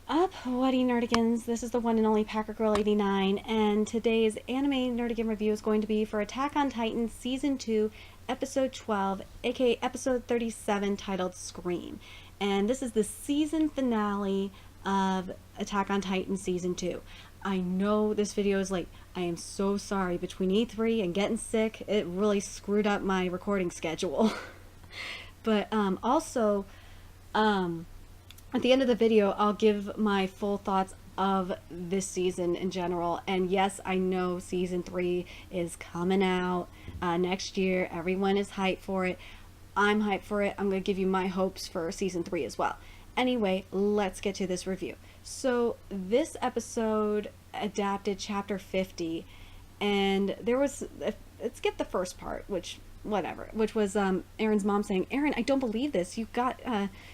Up, Whatty Nerdigans? This is the one and only Packer Girl 89, and today's anime Nerdigan review is going to be for Attack on Titan Season 2, Episode 12, aka Episode 37, titled Scream. And this is the season finale of Attack on Titan Season 2. I know this video is late. I am so sorry. Between E3 and getting sick, it really screwed up my recording schedule. But also, at the end of the video, I'll give my full thoughts of this season in general. And yes, I know season 3 is coming out next year. Everyone is hyped for it. I'm hyped for it. I'm going to give you my hopes for season 3 as well. Anyway, let's get to this review. So this episode adapted chapter 50, and there was, let's skip the first part, which was Aaron's mom saying, "Aaron, I don't believe this. You got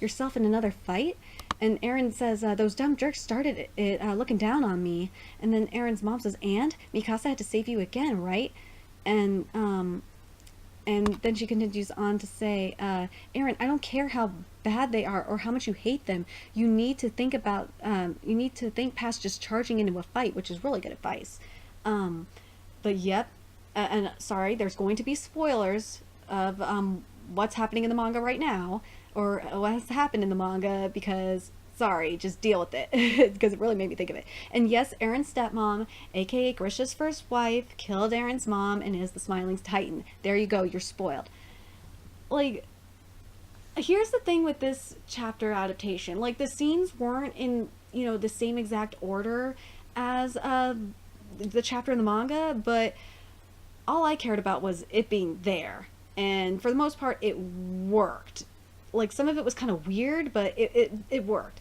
yourself in another fight." And Aaron says, "Those dumb jerks started it looking down on me." And then Aaron's mom says, "And Mikasa had to save you again, right?" And then she continues on to say, "Aaron, I don't care how bad they are or how much you hate them. You need to think past just charging into a fight," which is really good advice. But yep, and sorry, there's going to be spoilers of what's happening in the manga right now, or what has happened in the manga, because sorry, just deal with it, because it really made me think of it. And yes, Aaron's stepmom, aka Grisha's first wife, killed Aaron's mom and is the Smiling Titan. There you go, you're spoiled. Like, here's the thing with this chapter adaptation. Like, the scenes weren't in, the same exact order as the chapter in the manga, but all I cared about was it being there. And for the most part, it worked. Like, some of it was kind of weird, but it worked.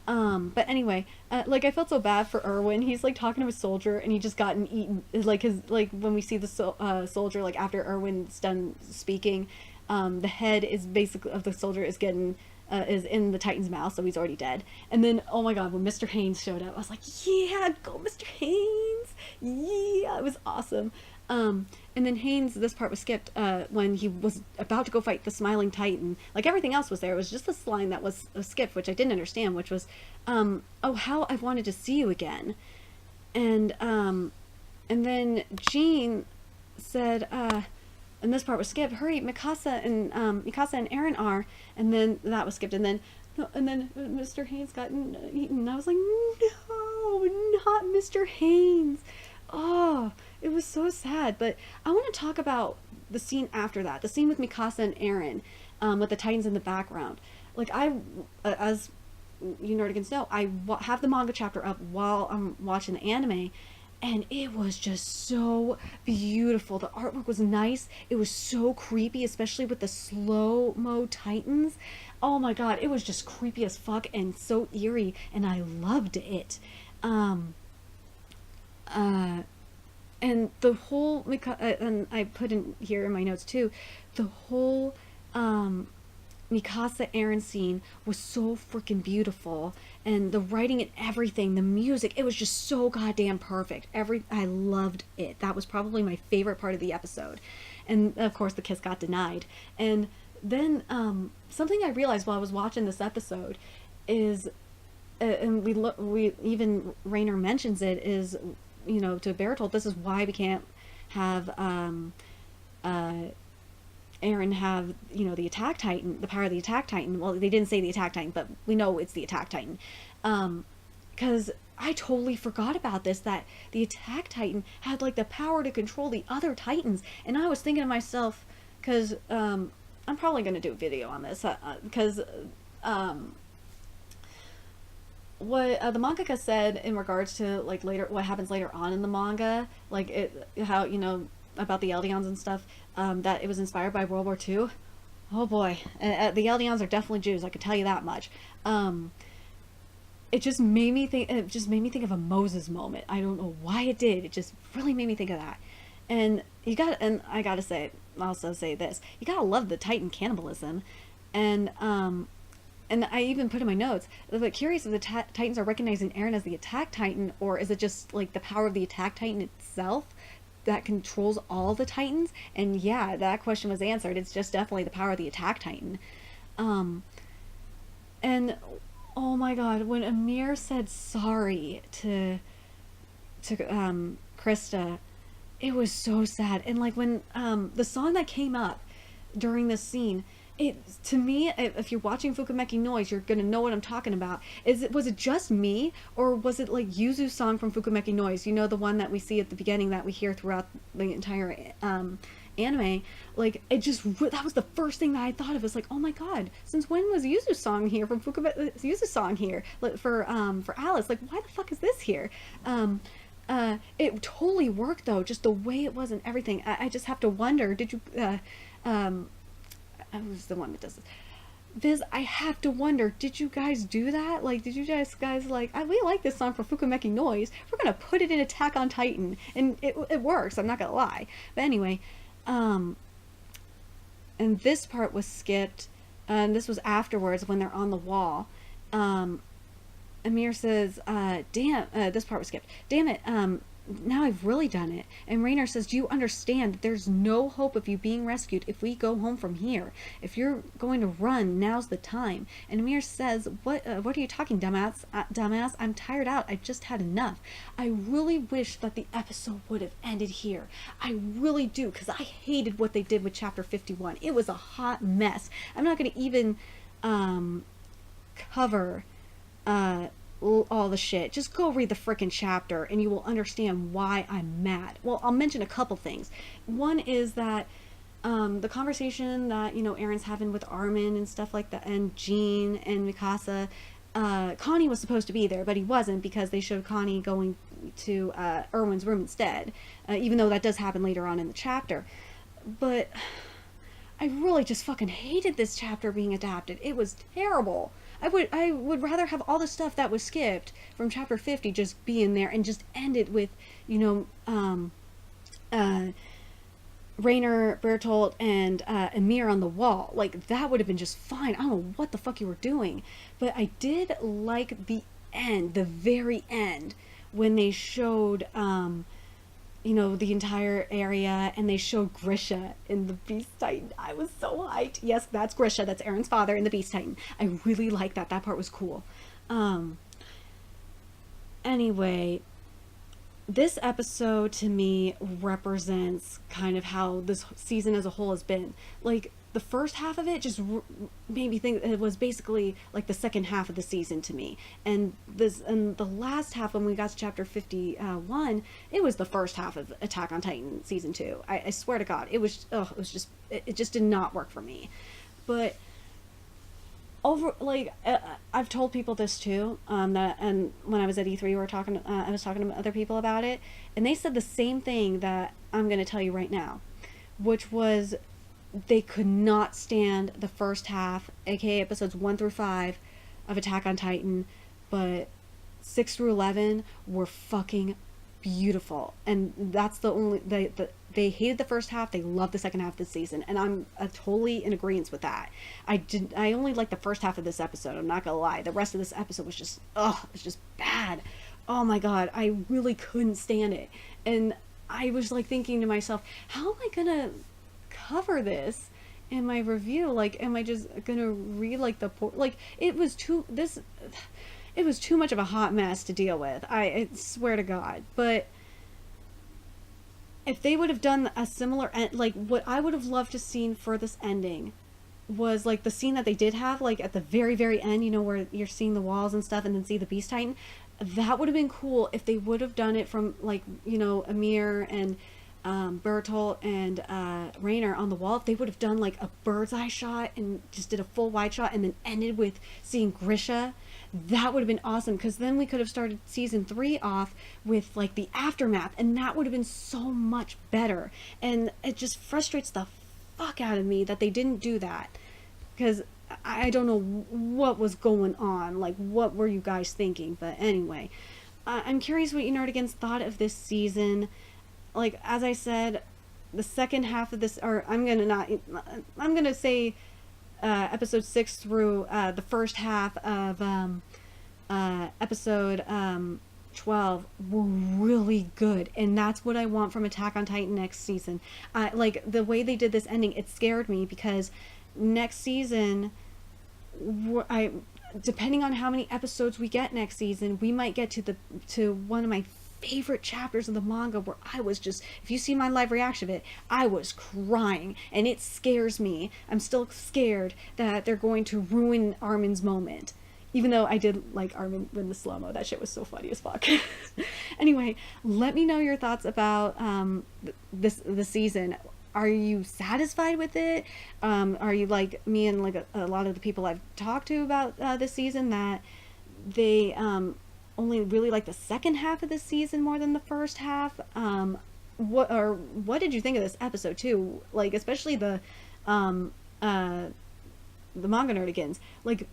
But anyway, I felt so bad for Erwin. He's like talking to a soldier, and he just gotten eaten. Like when we see the soldier, like after Erwin's done speaking, the head is basically of the soldier is getting is in the Titan's mouth, so he's already dead. And then, oh my god, when Mr. Haynes showed up, I was like, yeah, go Mr. Haynes! Yeah, it was awesome. And then Haynes, this part was skipped when he was about to go fight the Smiling Titan. Like, everything else was there. It was just this line that was skipped, which I didn't understand, which was, "Oh, how I've wanted to see you again." And then Jean said, and this part was skipped, "Hurry, Mikasa and Aaron are," and then that was skipped, and then Mr. Haynes got eaten. I was like, no, not Mr. Haynes. Oh, it was so sad. But I want to talk about the scene after that, the scene with Mikasa and Aaron, with the Titans in the background. Like, as you nerdigans know, I have the manga chapter up while I'm watching the anime, and it was just so beautiful. The artwork was nice. It was so creepy, especially with the slow-mo Titans. Oh my god, it was just creepy as fuck and so eerie, and I loved it. And the whole, and I put in here in my notes too, the whole Mikasa Aaron scene was so freaking beautiful, and the writing and everything, the music, it was just so goddamn perfect. I loved it. That was probably my favorite part of the episode. And of course the kiss got denied. And then something I realized while I was watching this episode is, and we even Rainer mentions it, is, to Bertolt, this is why we can't have Aaron have, the Attack Titan, the power of the Attack Titan. Well, they didn't say the Attack Titan, but we know it's the Attack Titan. Because I totally forgot about this, that the Attack Titan had, like, the power to control the other Titans. And I was thinking to myself, because I'm probably going to do a video on this, because what the mangaka said in regards to, like, later, what happens later on in the manga, like, how, about the Eldians and stuff, that it was inspired by World War II. Oh boy, the Eldians are definitely Jews, I can tell you that much. It just made me think of a Moses moment. I don't know why it did, it just really made me think of that. And I gotta say, also say this, you gotta love the Titan cannibalism. And I even put in my notes, but curious if the Titans are recognizing Aaron as the Attack Titan, or is it just, like, the power of the Attack Titan itself that controls all the Titans? And yeah, that question was answered. It's just definitely the power of the Attack Titan. And oh my god, when Amir said sorry to Krista, it was so sad. And like when the song that came up during this scene, it, to me, if you're watching Fukumeki Noise, you're gonna know what I'm talking about. Was it just me, or was it like Yuzu's song from Fukumeki Noise? You know, the one that we see at the beginning that we hear throughout the entire anime. Like, it just, that was the first thing that I thought of. Was like, oh my god, since when was Yuzu's song here from Yuzu's song here for Alice? Like, why the fuck is this here? It totally worked though, just the way it was and everything. I just have to wonder, did you who's the one that does this? Viz, I have to wonder, did you guys do that? Like, did you guys like, we like this song from Fukumeki Noise, we're gonna put it in Attack on Titan, and it works, I'm not gonna lie. But anyway, and this part was skipped, and this was afterwards when they're on the wall. Amir says, damn, this part was skipped. Damn it, now I've really done it. And Rainer says, do you understand that there's no hope of you being rescued if we go home from here? If you're going to run, now's the time. And Amir says, what are you talking, dumbass? Dumbass, I'm tired out. I just had enough. I really wish that the episode would have ended here. I really do, because I hated what they did with chapter 51. It was a hot mess. I'm not going to even cover all the shit. Just go read the frickin' chapter and you will understand why I'm mad. Well, I'll mention a couple things. One is that the conversation that, you know, Aaron's having with Armin and stuff like that, and Jean and Mikasa, Connie was supposed to be there, but he wasn't, because they showed Connie going to Erwin's room instead, even though that does happen later on in the chapter. But I really just fucking hated this chapter being adapted. It was terrible. I would rather have all the stuff that was skipped from chapter 50 just be in there and just end it with, you know, Rainer, Bertolt, and Amir on the wall. Like, that would have been just fine. I don't know what the fuck you were doing. But I did like the end, the very end, when they showed, you know, the entire area, and they showed Grisha in the Beast Titan. I was so hyped. Yes, that's Grisha. That's Aaron's father in the Beast Titan. I really liked that. That part was cool. Anyway, this episode to me represents kind of how this season as a whole has been. Like, the first half of it just made me think it was basically like the second half of the season to me, and the last half, when we got to chapter 51, it was the first half of Attack on Titan season 2. I swear to God, it just did not work for me. But I've told people this too, that, and when I was at E3, I was talking to other people about it, and they said the same thing that I'm going to tell you right now, which was, they could not stand the first half, aka episodes 1 through 5 of Attack on Titan, but 6 through 11 were fucking beautiful. And that's the only, they hated the first half, they loved the second half of the season, and I'm totally in agreement with that. I only liked the first half of this episode, I'm not gonna lie. The rest of this episode was just, it was just bad. Oh my god, I really couldn't stand it. And I was like thinking to myself, how am I gonna cover this in my review? Like, am I just gonna read like it was too much of a hot mess to deal with. I swear to God. But if they would have done a similar like, what I would have loved to seen for this ending was like the scene that they did have, like at the very, very end, you know, where you're seeing the walls and stuff and then see the Beast Titan. That would have been cool if they would have done it from, like, you know, Amir and Bertolt and Rainer on the wall. If they would have done like a bird's eye shot and just did a full wide shot and then ended with seeing Grisha, that would have been awesome, because then we could have started season 3 off with like the aftermath, and that would have been so much better. And it just frustrates the fuck out of me that they didn't do that, because I don't know what was going on. Like, what were you guys thinking? But anyway, I'm curious what you Nerdigans thought of this season. Like, as I said, the second half of this, or I'm gonna say episode 6 through the first half of episode 12 were really good, and that's what I want from Attack on Titan next season. Like, the way they did this ending, it scared me, because next season depending on how many episodes we get next season, we might get to one of my favorite chapters of the manga where I was just, if you see my live reaction of it, I was crying, and it scares me. I'm still scared that they're going to ruin Armin's moment. Even though I did like Armin in the slow-mo. That shit was so funny as fuck. Anyway, let me know your thoughts about this season. Are you satisfied with it? Are you like me and like a lot of the people I've talked to about this season, that they only really like the second half of the season more than the first half? What did you think of this episode too? Like, especially the manga nerdigans. Like,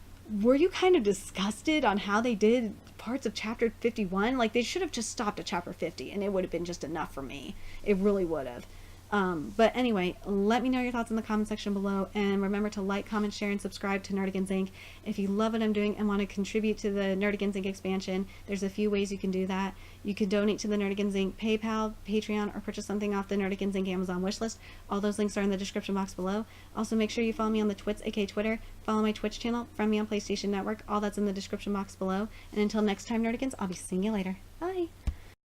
were you kind of disgusted on how they did parts of chapter 51? Like, they should have just stopped at chapter 50 and it would have been just enough for me. It really would have. But anyway, let me know your thoughts in the comment section below, and remember to like, comment, share, and subscribe to Nerdigans Inc. If you love what I'm doing and want to contribute to the Nerdigans Inc. expansion, there's a few ways you can do that. You can donate to the Nerdigans Inc. PayPal, Patreon, or purchase something off the Nerdigans Inc. Amazon wishlist. All those links are in the description box below. Also, make sure you follow me on the Twits, aka Twitter, follow my Twitch channel, friend me on PlayStation Network. All that's in the description box below. And until next time, Nerdigans, I'll be seeing you later. Bye!